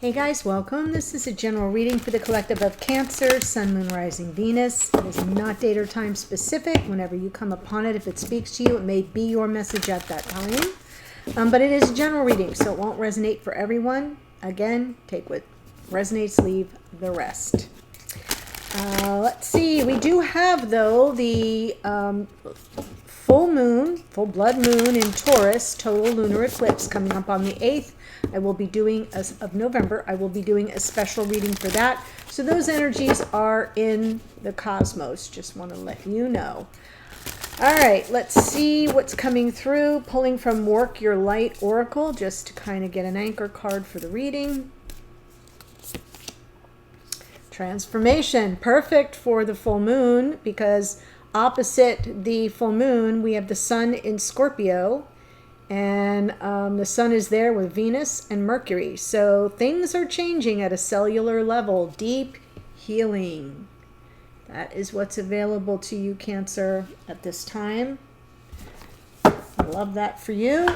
Hey guys, welcome. This is a general reading for the collective of Cancer, Sun, Moon, Rising, Venus. It is not date or time specific. Whenever you come upon it, if it speaks to you, it may be your message at that time. But it is a general reading, so it won't resonate for everyone. Again, take what resonates, leave the rest. Let's see. We do have, though, the full moon, full blood moon in Taurus, total lunar eclipse coming up on the 8th. I will be doing, as of November, I will be doing a special reading for that. So those energies are in the cosmos. Just want to let you know. All right, let's see what's coming through. Pulling from Work Your Light Oracle, just to kind of get an anchor card for the reading. Transformation, perfect for the full moon, because opposite the full moon, we have the sun in Scorpio. And the sun is there with Venus and Mercury. So things are changing at a cellular level. Deep healing. That is what's available to you, Cancer, at this time. I love that for you.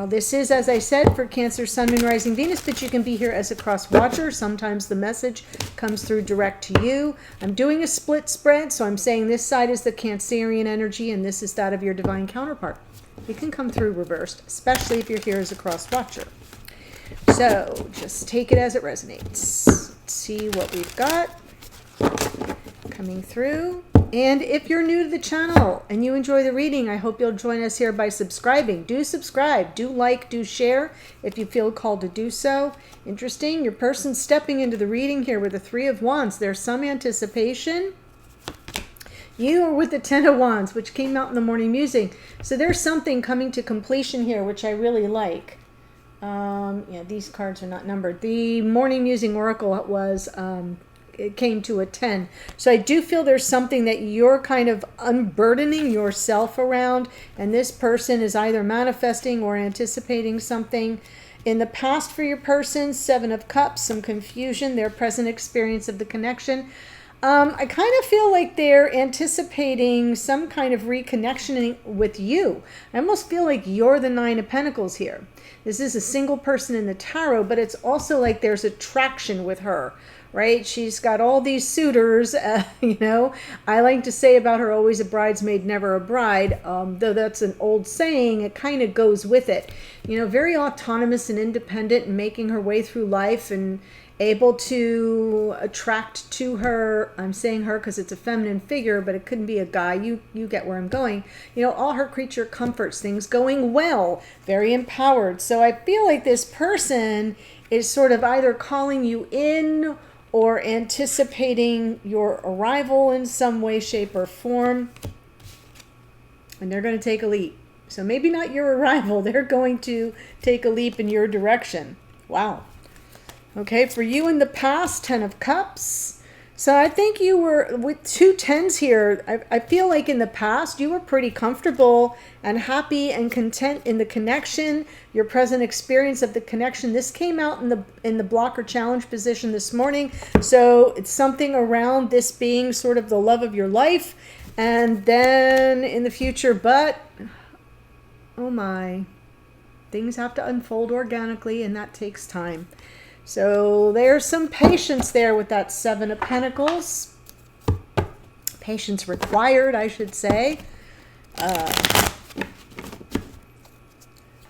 This is, as I said, for Cancer, Sun, Moon, Rising, Venus, but you can be here as a cross watcher. Sometimes the message comes through direct to you. I'm doing a split spread, so I'm saying this side is the Cancerian energy and this is that of your divine counterpart. You can come through reversed, especially if you're here as a cross watcher. So just take it as it resonates. Let's see what we've got coming through. And if you're new to the channel and you enjoy the reading, I hope you'll join us here by subscribing. Do subscribe, do like, do share if you feel called to do so. Interesting, your person stepping into the reading here with the Three of Wands. There's some anticipation. You are with the Ten of Wands, which came out in the morning musing. So there's something coming to completion here, which I really like. Yeah, these cards are not numbered. The morning musing oracle was... it came to a 10. So I do feel there's something that you're kind of unburdening yourself around, and this person is either manifesting or anticipating something in the past for your person. Seven of Cups, some confusion, their present experience of the connection. I kind of feel like they're anticipating some kind of reconnection with you. I almost feel like you're the Nine of Pentacles here. This is a single person in the tarot, but it's also like there's attraction with her. Right? She's got all these suitors, you know. I like to say about her, always a bridesmaid, never a bride. Though that's an old saying, it kind of goes with it. You know, very autonomous and independent and making her way through life and able to attract to her. I'm saying her because it's a feminine figure, but it couldn't be a guy. You get where I'm going. You know, all her creature comforts, things going well, very empowered. So I feel like this person is sort of either calling you in or anticipating your arrival in some way, shape, or form. And they're going to take a leap. So maybe not your arrival. They're going to take a leap in your direction. Wow. Okay, for you in the past, Ten of Cups. So I think you were, with two tens here, I feel like in the past you were pretty comfortable and happy and content in the connection, your present experience of the connection. This came out in the blocker challenge position this morning. So it's something around this being sort of the love of your life. And then in the future, but, oh my, things have to unfold organically and that takes time. So there's some patience there with that Seven of Pentacles. Patience required, I should say. All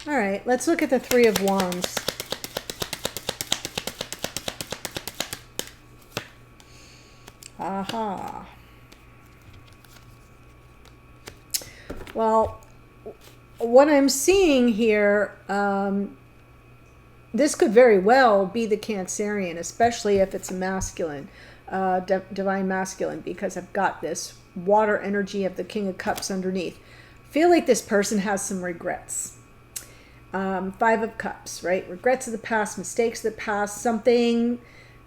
right, let's look at the Three of Wands. Aha. Well, what I'm seeing here... this could very well be the Cancerian, especially if it's a masculine, divine masculine, because I've got this water energy of the King of Cups underneath. Feel like this person has some regrets. Five of Cups, right? Regrets of the past, mistakes of the past, something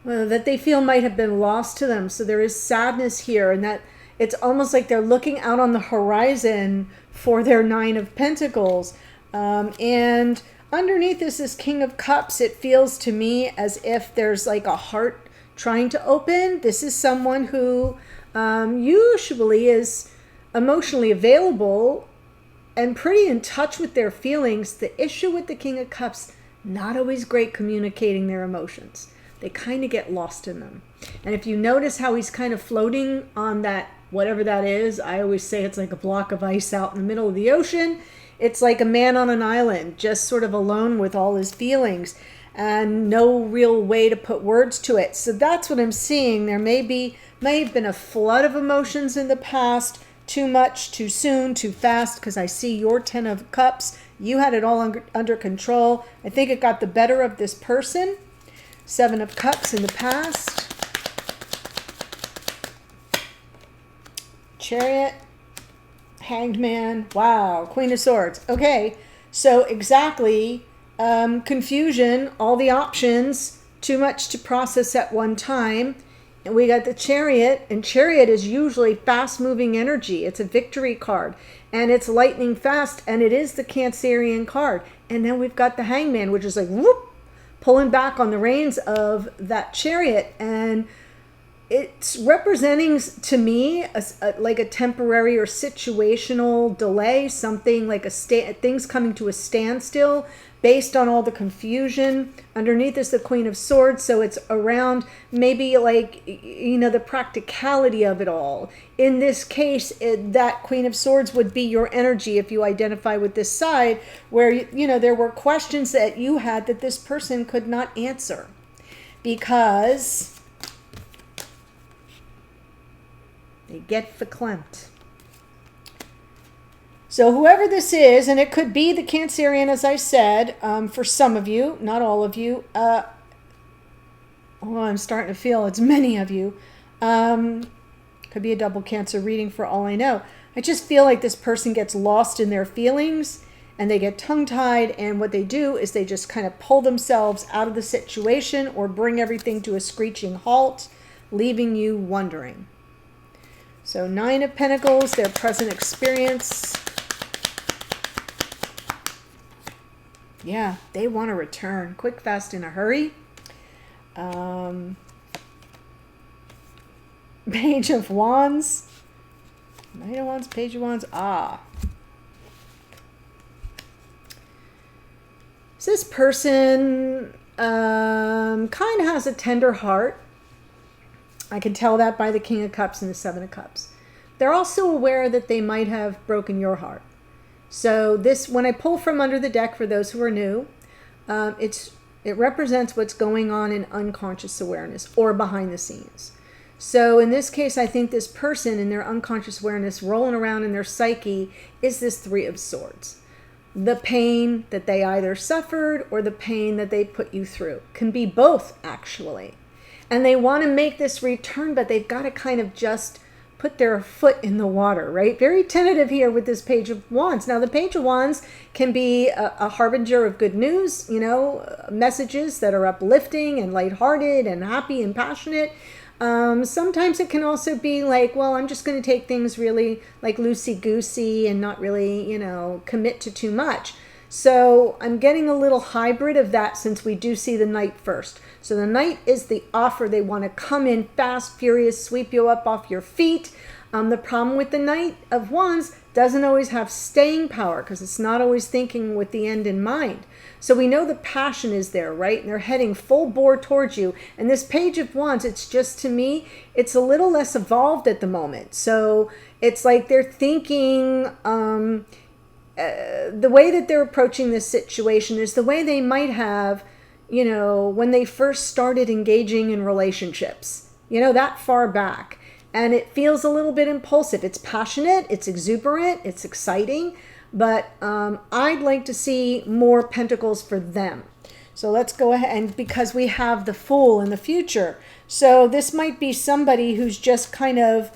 that they feel might have been lost to them. So there is sadness here, and that it's almost like they're looking out on the horizon for their Nine of Pentacles. And underneath this King of Cups, it feels to me as if there's like a heart trying to open. This is someone who usually is emotionally available and pretty in touch with their feelings. The issue with the King of Cups, Not always great communicating their emotions. They kind of get lost in them. And if you notice how he's kind of floating on that, whatever that is, I always say it's like a block of ice out in the middle of the ocean. It's like a man on an island, just sort of alone with all his feelings and no real way to put words to it. So that's what I'm seeing. There may have been a flood of emotions in the past, too much, too soon, too fast, because I see your 10 of Cups. You had it all under control. I think it got the better of this person. 7 of Cups in the past. Chariot. Hanged Man. Wow. Queen of Swords. Okay. So exactly. Confusion. All the options. Too much to process at one time. And we got the Chariot. And Chariot is usually fast-moving energy. It's a victory card. And it's lightning fast. And it is the Cancerian card. And then we've got the Hangman, which is like, whoop, pulling back on the reins of that Chariot. And it's representing to me like a temporary or situational delay, something like things coming to a standstill based on all the confusion. Underneath is the Queen of Swords, so it's around maybe like, the practicality of it all. In this case, that Queen of Swords would be your energy if you identify with this side, where, there were questions that you had that this person could not answer because they get verklempt. So whoever this is, and it could be the Cancerian, as I said, for some of you, not all of you. I'm starting to feel it's many of you. Could be a double Cancer reading for all I know. I just feel like this person gets lost in their feelings and they get tongue-tied, and what they do is they just kind of pull themselves out of the situation or bring everything to a screeching halt, leaving you wondering. So 9 of Pentacles, their present experience. Yeah, they want to return. Quick, fast, in a hurry. Page of Wands. Knight of Wands, Page of Wands. So this person kind of has a tender heart. I can tell that by the King of Cups and the 7 of Cups. They're also aware that they might have broken your heart. So this, when I pull from under the deck, for those who are new, it represents what's going on in unconscious awareness or behind the scenes. So in this case, I think this person in their unconscious awareness rolling around in their psyche is this 3 of Swords. The pain that they either suffered or the pain that they put you through. Can be both, actually. And they want to make this return, but they've got to kind of just put their foot in the water, right? Very tentative here with this Page of Wands. Now, the Page of Wands can be a harbinger of good news, messages that are uplifting and lighthearted and happy and passionate. Sometimes it can also be like, well, I'm just going to take things really like loosey-goosey and not really, commit to too much. So I'm getting a little hybrid of that since we do see the Knight first. So the Knight is the offer. They want to come in fast, furious, sweep you up off your feet. The problem with the Knight of Wands doesn't always have staying power because it's not always thinking with the end in mind. So we know the passion is there, right? And they're heading full bore towards you. And this Page of Wands, it's just, to me, it's a little less evolved at the moment. So it's like they're thinking... the way that they're approaching this situation is the way they might have, when they first started engaging in relationships, that far back. And it feels a little bit impulsive. It's passionate, it's exuberant, it's exciting, but I'd like to see more pentacles for them. So let's go ahead, and because we have the Fool in the future. So this might be somebody who's just kind of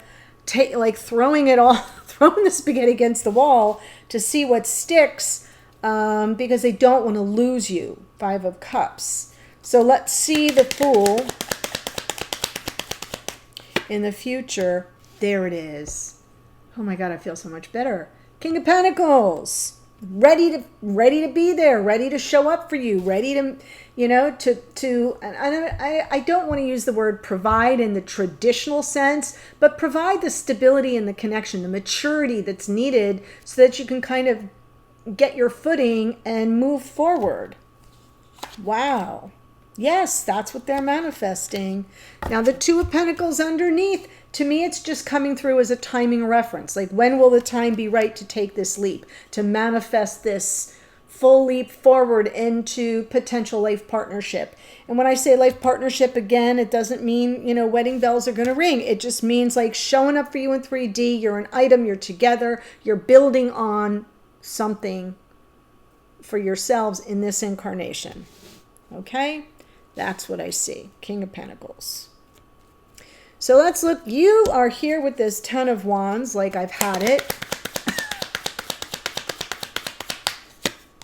throwing it all, throwing the spaghetti against the wall to see what sticks, because they don't want to lose you. 5 of Cups. So let's see the Fool in the future. There it is. Oh my God, I feel so much better. King of Pentacles. Ready to be there, ready to show up for you, ready to, and I don't want to use the word provide in the traditional sense, but provide the stability and the connection, the maturity that's needed so that you can kind of get your footing and move forward. Wow. Yes, that's what they're manifesting. Now, the Two of Pentacles underneath, to me, it's just coming through as a timing reference. Like, when will the time be right to take this leap, to manifest this full leap forward into potential life partnership? And when I say life partnership, again, it doesn't mean, you know, wedding bells are going to ring. It just means like showing up for you in 3D. You're an item, you're together, you're building on something for yourselves in this incarnation. Okay? That's what I see. King of Pentacles. So let's look. You are here with this Ten of Wands, like I've had it.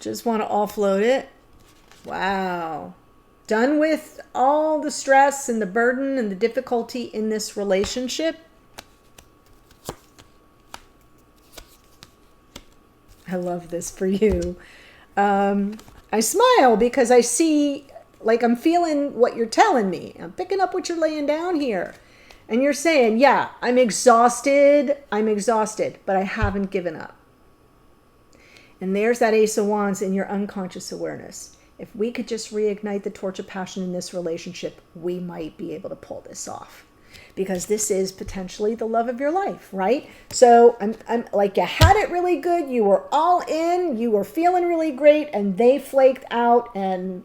Just want to offload it. Wow. Done with all the stress and the burden and the difficulty in this relationship. I love this for you. I smile because I see, like, I'm feeling what you're telling me. I'm picking up what you're laying down here. And you're saying, yeah, I'm exhausted, but I haven't given up. And there's that Ace of Wands in your unconscious awareness. If we could just reignite the torch of passion in this relationship, we might be able to pull this off. Because this is potentially the love of your life, right? So I'm like, you had it really good, you were all in, you were feeling really great, and they flaked out and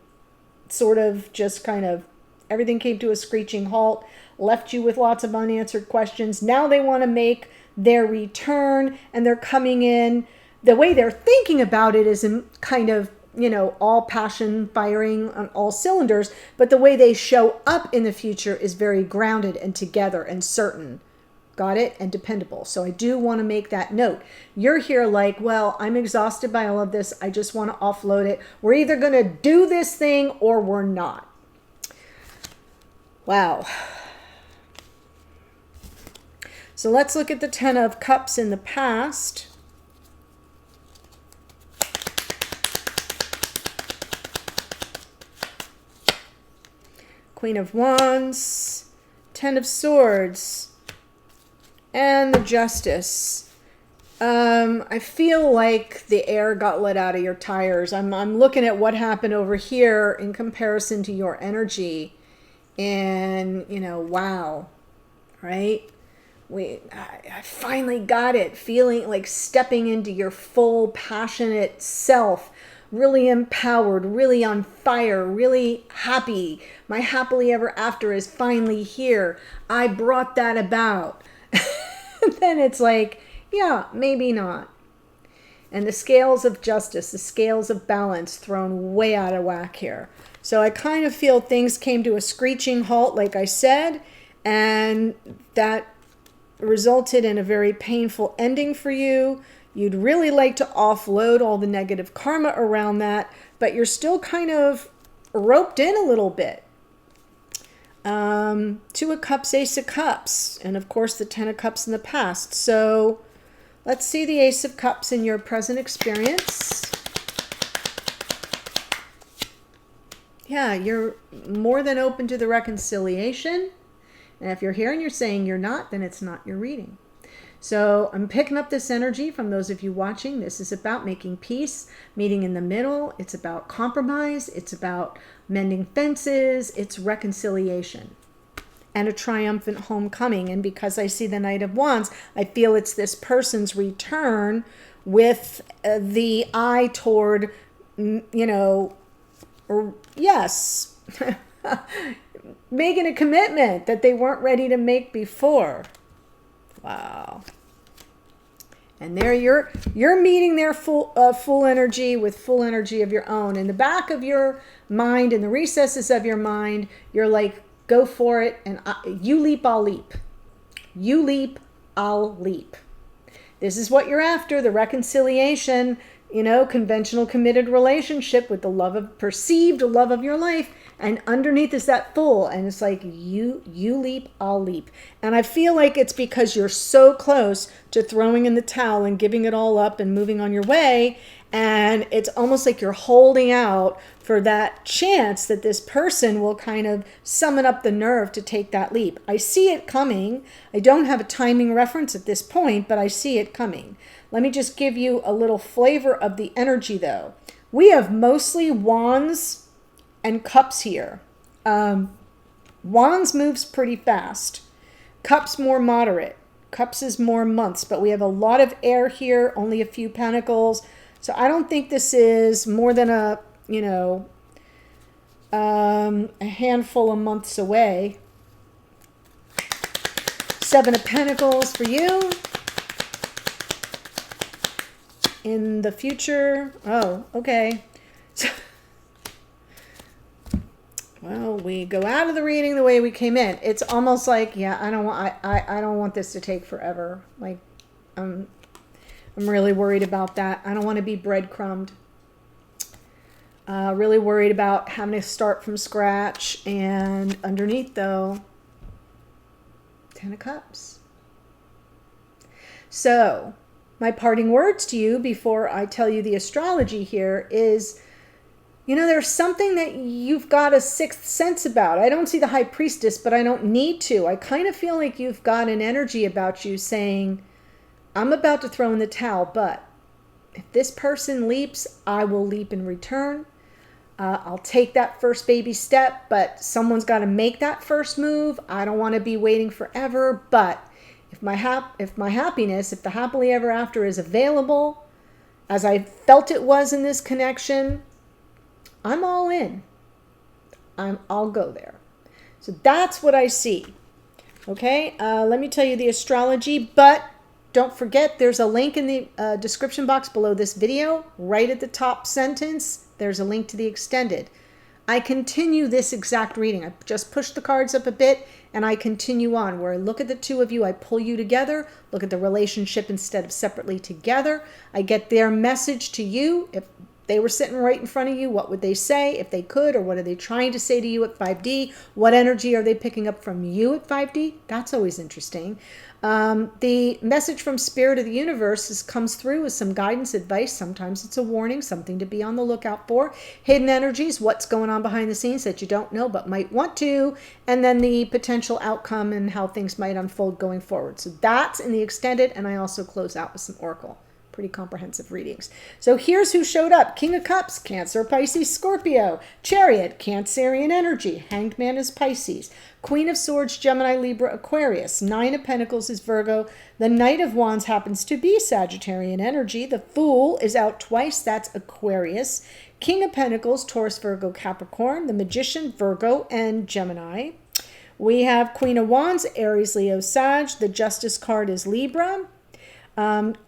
sort of just kind of everything came to a screeching halt, left you with lots of unanswered questions. Now they want to make their return, and they're coming in. The way they're thinking about it is in kind of, you know, all passion firing on all cylinders, but the way they show up in the future is very grounded and together and certain. Got it? And dependable. So I do want to make that note. You're here like, well, I'm exhausted by all of this. I just want to offload it. We're either going to do this thing or we're not. Wow. So let's look at the Ten of Cups in the past. Queen of Wands, Ten of Swords, and the Justice. I feel like the air got let out of your tires. I'm looking at what happened over here in comparison to your energy. And, you know, wow, right? I finally got it. Feeling like stepping into your full passionate self. Really empowered, really on fire, really happy. My happily ever after is finally here. I brought that about. Then it's like, yeah, maybe not. And the scales of justice, the scales of balance thrown way out of whack here. So I kind of feel things came to a screeching halt, like I said, and that resulted in a very painful ending for you. You'd really like to offload all the negative karma around that, but you're still kind of roped in a little bit. Two of Cups, Ace of Cups, and of course the Ten of Cups in the past. So let's see the Ace of Cups in your present experience. Yeah, you're more than open to the reconciliation. And if you're here and you're saying you're not, then it's not your reading. So I'm picking up this energy from those of you watching. This is about making peace, meeting in the middle. It's about compromise. It's about mending fences. It's reconciliation and a triumphant homecoming. And because I see the Knight of Wands, I feel it's this person's return with the eye toward, you know, or yes, making a commitment that they weren't ready to make before. Wow. And there you're meeting their full energy with full energy of your own. In the back of your mind, in the recesses of your mind, you're like, go for it. And you leap, I'll leap. You leap, I'll leap. This is what you're after, the reconciliation, you know, conventional committed relationship with the love of, perceived love of your life. And underneath is that full. And it's like, you leap, I'll leap. And I feel like it's because you're so close to throwing in the towel and giving it all up and moving on your way. And it's almost like you're holding out for that chance that this person will kind of summon up the nerve to take that leap. I see it coming. I don't have a timing reference at this point, but I see it coming. Let me just give you a little flavor of the energy though. We have mostly wands and Cups here. Wands moves pretty fast. Cups more moderate. Cups is more months, but we have a lot of air here, only a few Pentacles. So I don't think this is more than a, you know, a handful of months away. Seven of Pentacles for you. In the future. Oh, okay. Well, we go out of the reading the way we came in. It's almost like, yeah, I don't want this to take forever. Like, I'm really worried about that. I don't want to be breadcrumbed. Really worried about having to start from scratch. And underneath, though, 10 of Cups. So, my parting words to you before I tell you the astrology here is, you know, there's something that you've got a sixth sense about. I don't see the High Priestess, but I don't need to. I kind of feel like you've got an energy about you saying, I'm about to throw in the towel, but if this person leaps, I will leap in return. I'll take that first baby step, but someone's got to make that first move. I don't want to be waiting forever, but if my happiness, if the happily ever after is available, as I felt it was in this connection, I'm all in. I'll go there. So that's what I see. Okay, let me tell you the astrology, but don't forget there's a link in the description box below this video. Right at the top sentence, there's a link to the extended. I continue this exact reading. I just push the cards up a bit and I continue on where I look at the two of you, I pull you together, look at the relationship instead of separately together. I get their message to you. If they were sitting right in front of you, what would they say if they could, or what are they trying to say to you at 5D? What energy are they picking up from you at 5D? That's always interesting. The message from Spirit of the Universe comes through as some guidance, advice. Sometimes it's a warning, something to be on the lookout for. Hidden energies, what's going on behind the scenes that you don't know but might want to. And then the potential outcome and how things might unfold going forward. So that's in the extended, and I also close out with some Oracle. Pretty comprehensive readings. So here's who showed up. King of Cups, Cancer, Pisces, Scorpio. Chariot, Cancerian energy. Hanged Man is Pisces. Queen of Swords, Gemini, Libra, Aquarius. Nine of Pentacles is Virgo. The Knight of Wands happens to be Sagittarian energy. The Fool is out twice. That's Aquarius. King of Pentacles, Taurus, Virgo, Capricorn. The Magician, Virgo, and Gemini. We have Queen of Wands, Aries, Leo, Sag. The Justice card is Libra.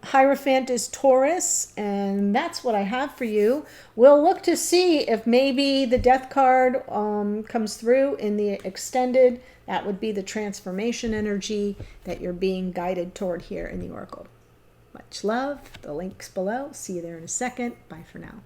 Hierophant is Taurus, and that's what I have for you. We'll look to see if maybe the Death card comes through in the extended. That would be the transformation energy that you're being guided toward here in the Oracle. Much love. The link's below. See you there in a second. Bye for now.